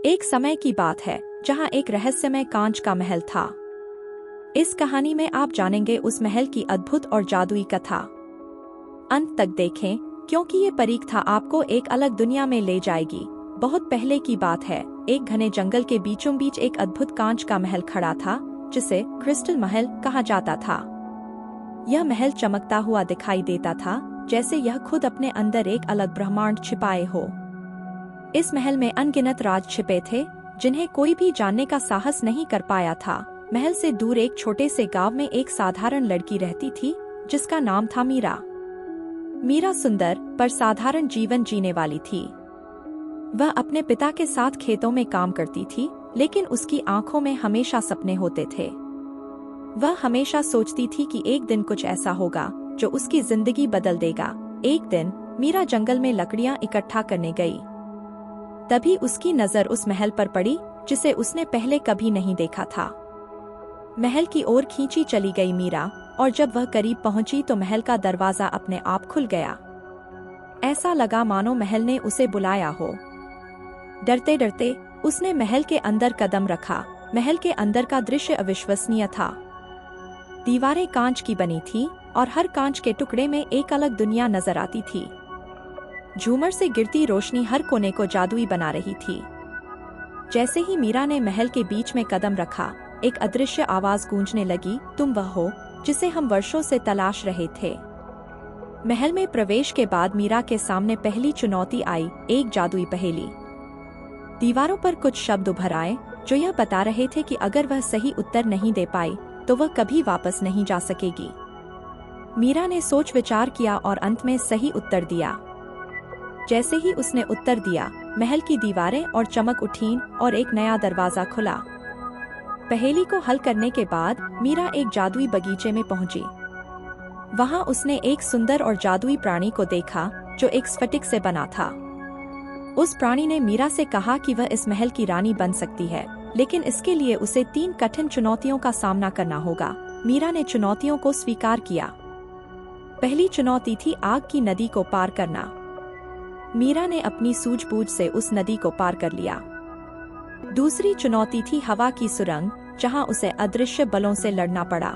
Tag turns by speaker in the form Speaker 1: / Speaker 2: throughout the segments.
Speaker 1: एक समय की बात है जहां एक रहस्यमय कांच का महल था। इस कहानी में आप जानेंगे उस महल की अद्भुत और जादुई कथा। अंत तक देखें क्योंकि ये परीक्षा था आपको एक अलग दुनिया में ले जाएगी। बहुत पहले की बात है, एक घने जंगल के बीचों बीच एक अद्भुत कांच का महल खड़ा था जिसे क्रिस्टल महल कहा जाता था। यह महल चमकता हुआ दिखाई देता था जैसे यह खुद अपने अंदर एक अलग ब्रह्मांड छिपाए हो। इस महल में अनगिनत राज छिपे थे जिन्हें कोई भी जानने का साहस नहीं कर पाया था। महल से दूर एक छोटे से गांव में एक साधारण लड़की रहती थी जिसका नाम था मीरा। मीरा सुंदर पर साधारण जीवन जीने वाली थी। वह अपने पिता के साथ खेतों में काम करती थी, लेकिन उसकी आंखों में हमेशा सपने होते थे। वह हमेशा सोचती थी कि एक दिन कुछ ऐसा होगा जो उसकी जिंदगी बदल देगा। एक दिन मीरा जंगल में लकड़ियां इकट्ठा करने गई। तभी उसकी नजर उस महल पर पड़ी जिसे उसने पहले कभी नहीं देखा था। महल की ओर खींची चली गई मीरा, और जब वह करीब पहुंची तो महल का दरवाजा अपने आप खुल गया। ऐसा लगा मानो महल ने उसे बुलाया हो। डरते डरते उसने महल के अंदर कदम रखा। महल के अंदर का दृश्य अविश्वसनीय था। दीवारें कांच की बनी थीं और हर कांच के टुकड़े में एक अलग दुनिया नजर आती थी। झूमर से गिरती रोशनी हर कोने को जादुई बना रही थी। जैसे ही मीरा ने महल के बीच में कदम रखा, एक अदृश्य आवाज गूंजने लगी, तुम वह हो जिसे हम वर्षों से तलाश रहे थे। महल में प्रवेश के बाद मीरा के सामने पहली चुनौती आई, एक जादुई पहेली। दीवारों पर कुछ शब्द उभर आए जो यह बता रहे थे कि अगर वह सही उत्तर नहीं दे पाई तो वह कभी वापस नहीं जा सकेगी। मीरा ने सोच विचार किया और अंत में सही उत्तर दिया। जैसे ही उसने उत्तर दिया, महल की दीवारें और चमक उठीं और एक नया दरवाजा खुला। पहेली को हल करने के बाद मीरा एक जादुई बगीचे में पहुंची। वहां उसने एक सुंदर और जादुई प्राणी को देखा जो एक स्फटिक से बना था। उस प्राणी ने मीरा से कहा कि वह इस महल की रानी बन सकती है, लेकिन इसके लिए उसे 3 कठिन चुनौतियों का सामना करना होगा। मीरा ने चुनौतियों को स्वीकार किया। पहली चुनौती थी आग की नदी को पार करना। मीरा ने अपनी सूझबूझ से उस नदी को पार कर लिया। दूसरी चुनौती थी हवा की सुरंग, जहां उसे अदृश्य बलों से लड़ना पड़ा।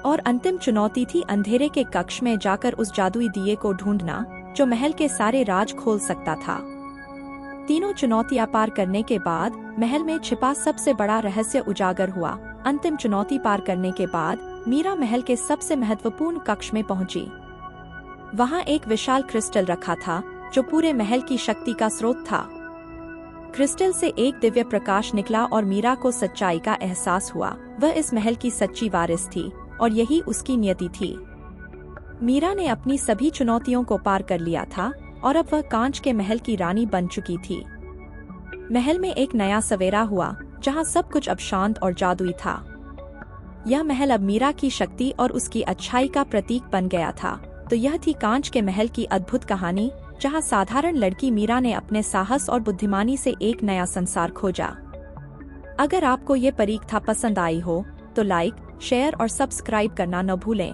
Speaker 1: और अंतिम चुनौती थी अंधेरे के कक्ष में जाकर उस जादुई दिए को ढूंढना जो महल के सारे राज खोल सकता था। तीनों चुनौतियां पार करने के बाद महल में छिपा सबसे बड़ा रहस्य उजागर हुआ। अंतिम चुनौती पार करने के बाद मीरा महल के सबसे महत्वपूर्ण कक्ष में पहुंची। वहां एक विशाल क्रिस्टल रखा था जो पूरे महल की शक्ति का स्रोत था। क्रिस्टल से एक दिव्य प्रकाश निकला और मीरा को सच्चाई का एहसास हुआ। वह इस महल की सच्ची वारिस थी और यही उसकी नियति थी। मीरा ने अपनी सभी चुनौतियों को पार कर लिया था और अब वह कांच के महल की रानी बन चुकी थी। महल में एक नया सवेरा हुआ जहां सब कुछ अब शांत और जादुई था। यह महल अब मीरा की शक्ति और उसकी अच्छाई का प्रतीक बन गया था। तो यह थी कांच के महल की अद्भुत कहानी, जहां साधारण लड़की मीरा ने अपने साहस और बुद्धिमानी से एक नया संसार खोजा। अगर आपको ये परीक्षा पसंद आई हो तो लाइक, शेयर और सब्सक्राइब करना न भूलें।